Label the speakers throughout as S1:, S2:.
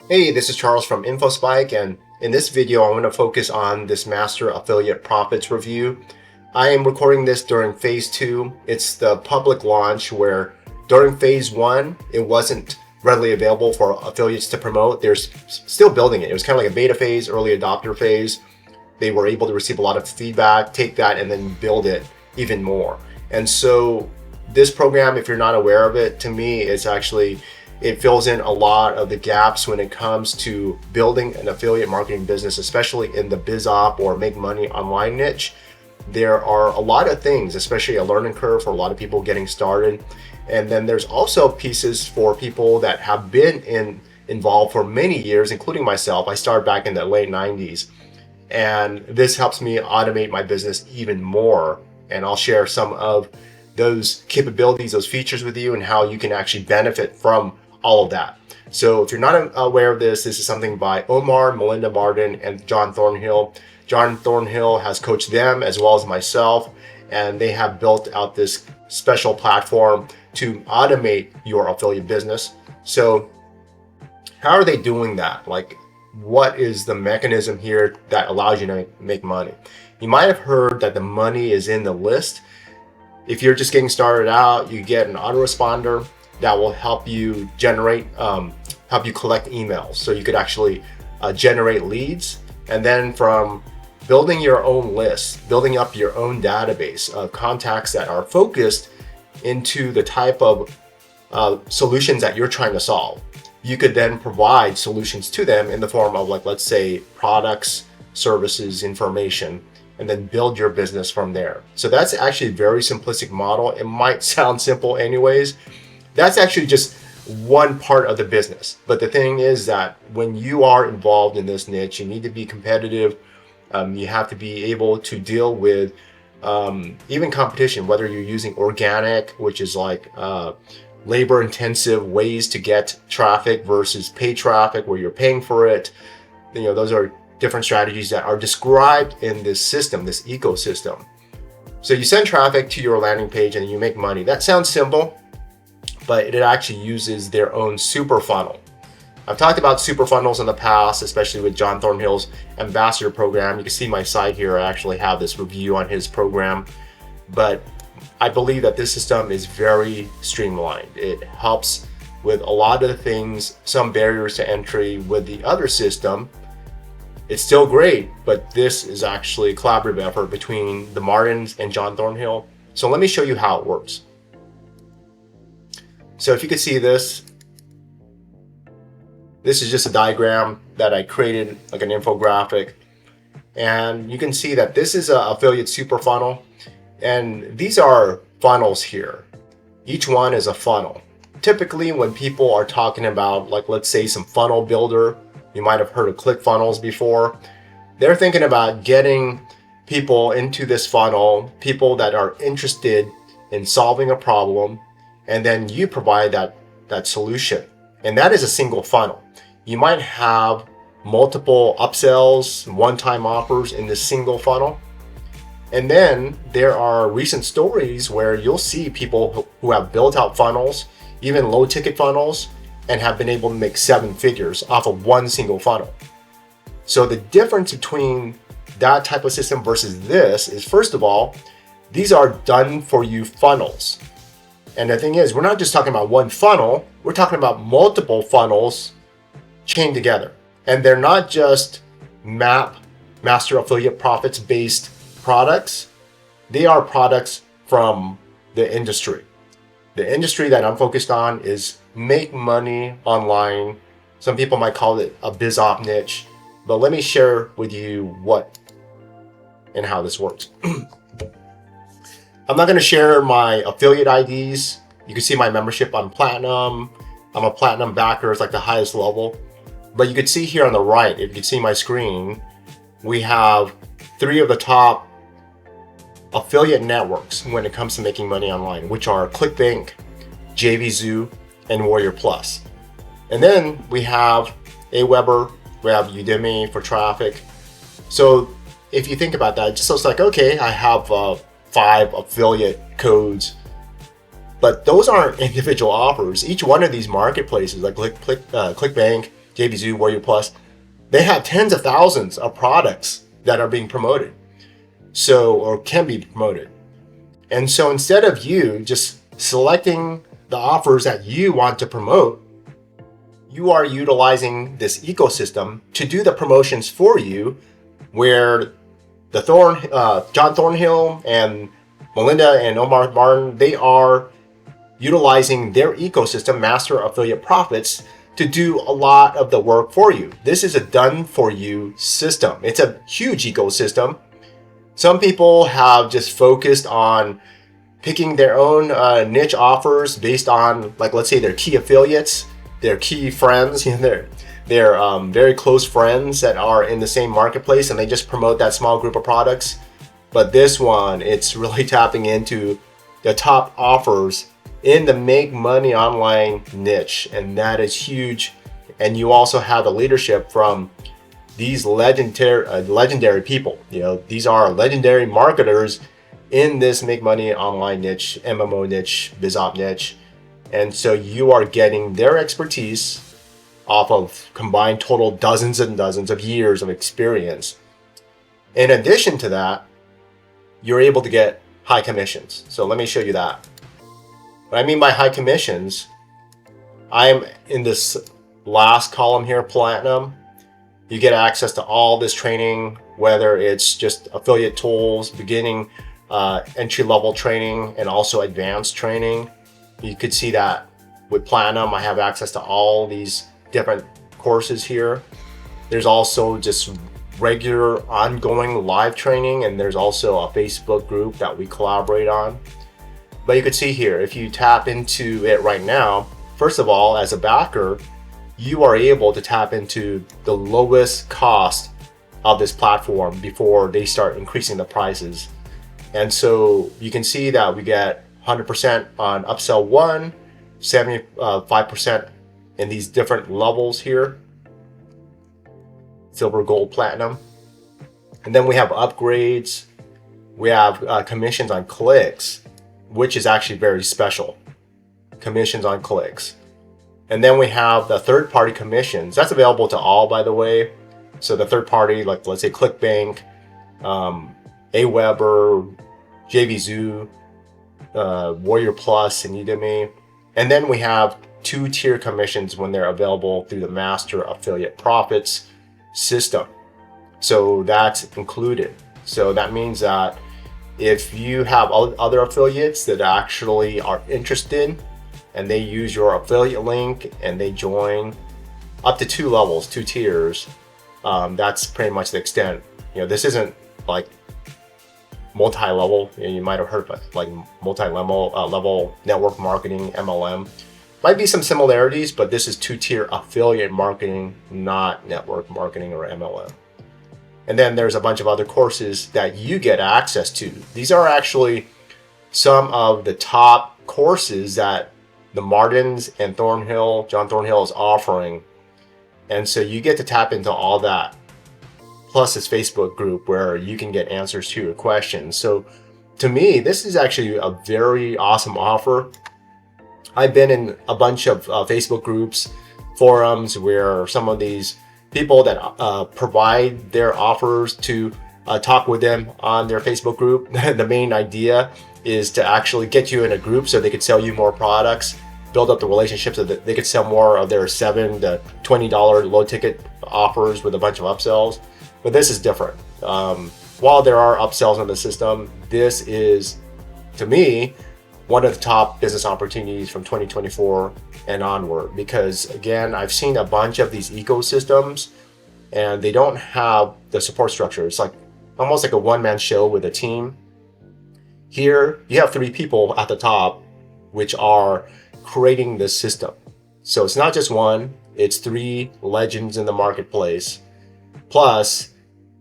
S1: Hey, this is Charles from InfoSpike, and in this video, I want to focus on this Master Affiliate Profits review. I am recording this during Phase 2. It's the public launch where during Phase 1, it wasn't readily available for affiliates to promote. They're still building it. It was kind of like a beta phase, early adopter phase. They were able to receive a lot of feedback, take that, and then build it even more. And so this program, if you're not aware of it, to me, it fills in a lot of the gaps when it comes to building an affiliate marketing business, especially in the biz op or make money online niche. There are a lot of things, especially a learning curve for a lot of people getting started. And then there's also pieces for people that have been involved for many years, including myself. I started back in the late 90s. And this helps me automate my business even more. And I'll share some of those capabilities, those features with you, and how you can actually benefit from all of that. So if you're not aware of this is something by Omar, Melinda Martin, and John Thornhill. John Thornhill has coached them as well as myself, and they have built out this special platform to automate your affiliate business. So how are they doing that? Like, what is the mechanism here that allows you to make money? You might have heard that the money is in the list. If you're just getting started out, you get an autoresponder that will help you collect emails. So you could actually generate leads. And then from building your own list, building up your own database of contacts that are focused into the type of solutions that you're trying to solve, you could then provide solutions to them in the form of, like, let's say, products, services, information, and then build your business from there. So that's actually a very simplistic model. It might sound simple anyways. That's actually just one part of the business. But the thing is that when you are involved in this niche, you need to be competitive. You have to be able to deal with even competition, whether you're using organic, which is like labor-intensive ways to get traffic, versus paid traffic where you're paying for it. Those are different strategies that are described in this system, this ecosystem. So you send traffic to your landing page and you make money. That sounds simple, but it actually uses their own super funnel. I've talked about super funnels in the past, especially with John Thornhill's ambassador program. You can see my site here. I actually have this review on his program, but I believe that this system is very streamlined. It helps with a lot of the things, some barriers to entry with the other system. It's still great, but this is actually a collaborative effort between the Martins and John Thornhill. So let me show you how it works. So if you can see this is just a diagram that I created, like an infographic. And you can see that this is an affiliate super funnel. And these are funnels here. Each one is a funnel. Typically when people are talking about, like, let's say some funnel builder, you might have heard of ClickFunnels before. They're thinking about getting people into this funnel, people that are interested in solving a problem, and then you provide that solution. And that is a single funnel. You might have multiple upsells, one-time offers in this single funnel. And then there are recent stories where you'll see people who have built out funnels, even low ticket funnels, and have been able to make 7 figures off of one single funnel. So the difference between that type of system versus this is, first of all, these are done for you funnels. And the thing is, we're not just talking about one funnel, we're talking about multiple funnels chained together. And they're not just master affiliate profits based products. They are products from the industry. The industry that I'm focused on is make money online. Some people might call it a biz op niche, but let me share with you what and how this works. I'm not going to share my affiliate IDs. You can see my membership on Platinum. I'm a Platinum backer. It's like the highest level. But you can see here on the right, if you can see my screen, we have 3 of the top affiliate networks when it comes to making money online, which are ClickBank, JVZoo, and Warrior Plus. And then we have Aweber, we have Udemy for traffic. So if you think about that, it just looks like, okay, I have 5 affiliate codes, but those aren't individual offers. Each one of these marketplaces, like ClickBank, JVZoo, Warrior Plus, they have tens of thousands of products that are being promoted, or can be promoted. And so instead of you just selecting the offers that you want to promote, you are utilizing this ecosystem to do the promotions for you, where John Thornhill and Melinda and Omar Martin, they are utilizing their ecosystem, Master Affiliate Profits, to do a lot of the work for you. This is a done for you system. It's a huge ecosystem. Some people have just focused on picking their own niche offers based on, like, let's say their key affiliates, their key friends, their very close friends that are in the same marketplace, and they just promote that small group of products. But this one, it's really tapping into the top offers in the make money online niche, and that is huge. And you also have the leadership from these legendary people. These are legendary marketers in this make money online niche, MMO niche, BizOp niche. And so you are getting their expertise off of combined total dozens and dozens of years of experience. In addition to that, you're able to get high commissions. So let me show you that. What I mean by high commissions, I'm in this last column here, Platinum. You get access to all this training, whether it's just affiliate tools, beginning, entry-level training, and also advanced training. You could see that with Platinum, I have access to all these different courses here. There's also just regular ongoing live training, and there's also a Facebook group that we collaborate on. But you could see here, if you tap into it right now, first of all, as a backer, you are able to tap into the lowest cost of this platform before they start increasing the prices. And so you can see that we get 100% on upsell 1, 75% in these different levels here, silver, gold, platinum. And then we have upgrades. We have commissions on clicks, which is actually very special. Commissions on clicks. And then we have the third-party commissions. That's available to all, by the way. So the third party, like let's say ClickBank, Aweber, JVZoo, Warrior Plus, and Udemy. And then we have 2-tier commissions when they're available through the Master Affiliate Profits system. So that's included. So that means that if you have other affiliates that actually are interested and they use your affiliate link and they join up to 2 levels, 2 tiers, that's pretty much the extent. This isn't like multi-level. You might have heard of like multi-level network marketing, MLM. Might be some similarities, but this is 2-tier affiliate marketing, not network marketing or MLM. And then there's a bunch of other courses that you get access to. These are actually some of the top courses that the Martins and John Thornhill is offering. And so you get to tap into all that. Plus this Facebook group where you can get answers to your questions. So to me, this is actually a very awesome offer. I've been in a bunch of Facebook groups, forums, where some of these people that provide their offers to talk with them on their Facebook group. The main idea is to actually get you in a group so they could sell you more products, build up the relationships so that they could sell more of their $7 to $20 low ticket offers with a bunch of upsells. But this is different. While there are upsells in the system, this is, to me, one of the top business opportunities from 2024 and onward, because again, I've seen a bunch of these ecosystems and they don't have the support structure. It's like almost like a one-man show with a team. Here, you have 3 people at the top, which are creating this system. So it's not just one, it's 3 legends in the marketplace. Plus,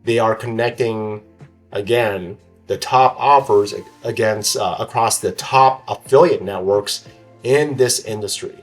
S1: they are connecting, again, the top offers against across the top affiliate networks in this industry.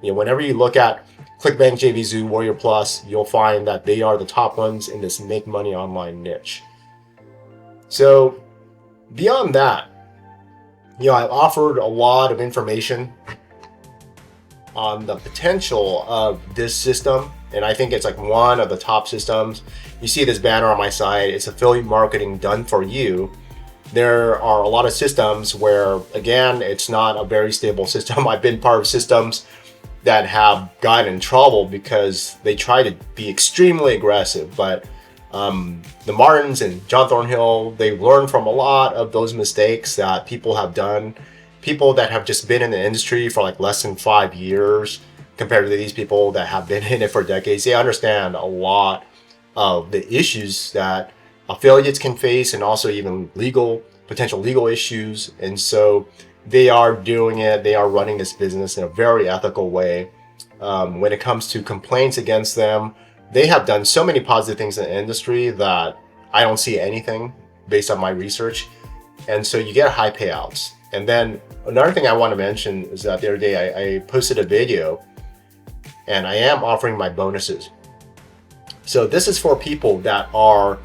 S1: Whenever you look at ClickBank, JVZoo, Warrior Plus, you'll find that they are the top ones in this make money online niche. So beyond that, I've offered a lot of information on the potential of this system, and I think it's like one of the top systems. You see this banner on my side, it's affiliate marketing done for you. There are a lot of systems where, again, it's not a very stable system. I've been part of systems that have gotten in trouble because they try to be extremely aggressive, but the Martins and John Thornhill, they learned from a lot of those mistakes that people have done. People that have just been in the industry for like less than 5 years compared to these people that have been in it for decades, they understand a lot of the issues that affiliates can face, and also even potential legal issues. And so they are doing it, they are running this business in a very ethical way. When it comes to complaints against them, they have done so many positive things in the industry that I don't see anything based on my research. And so you get high payouts. And then another thing I want to mention is that the other day I posted a video, and I am offering my bonuses. So this is for people that are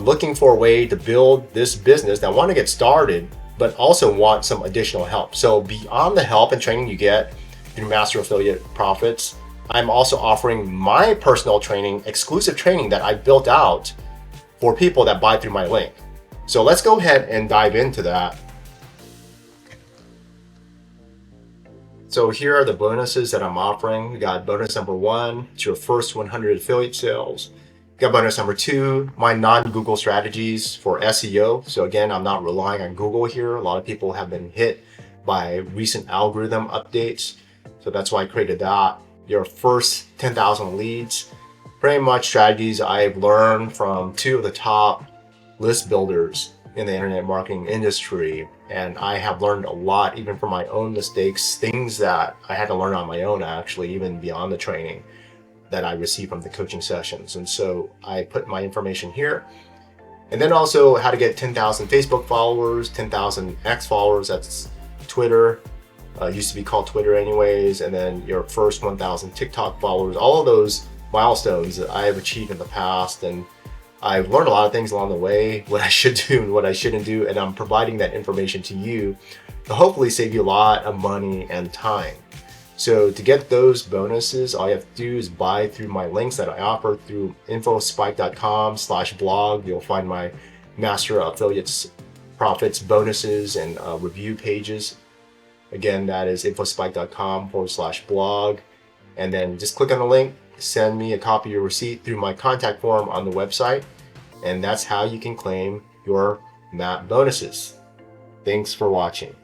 S1: looking for a way to build this business, that want to get started, but also want some additional help. So beyond the help and training you get through Master Affiliate Profits, I'm also offering my personal training, exclusive training that I built out for people that buy through my link. So let's go ahead and dive into that. So here are the bonuses that I'm offering. We got bonus number 1, it's your first 100 affiliate sales. We got bonus number 2, my non-Google strategies for SEO. So again, I'm not relying on Google here. A lot of people have been hit by recent algorithm updates. So that's why I created that. Your first 10,000 leads. Pretty much strategies I've learned from 2 of the top list builders in the internet marketing industry. And I have learned a lot, even from my own mistakes, things that I had to learn on my own, actually, even beyond the training that I received from the coaching sessions. And so I put my information here. And then also how to get 10,000 Facebook followers, 10,000 X followers, that's Twitter, used to be called Twitter anyways, and then your first 1,000 TikTok followers. All of those milestones that I have achieved in the past, and I've learned a lot of things along the way, what I should do and what I shouldn't do, and I'm providing that information to you to hopefully save you a lot of money and time. So to get those bonuses, all you have to do is buy through my links that I offer through infospike.com/blog. You'll find my Master Affiliates Profits bonuses and review pages. Again, that is infospike.com/blog. And then just click on the link, send me a copy of your receipt through my contact form on the website. And that's how you can claim your MAP bonuses. Thanks for watching.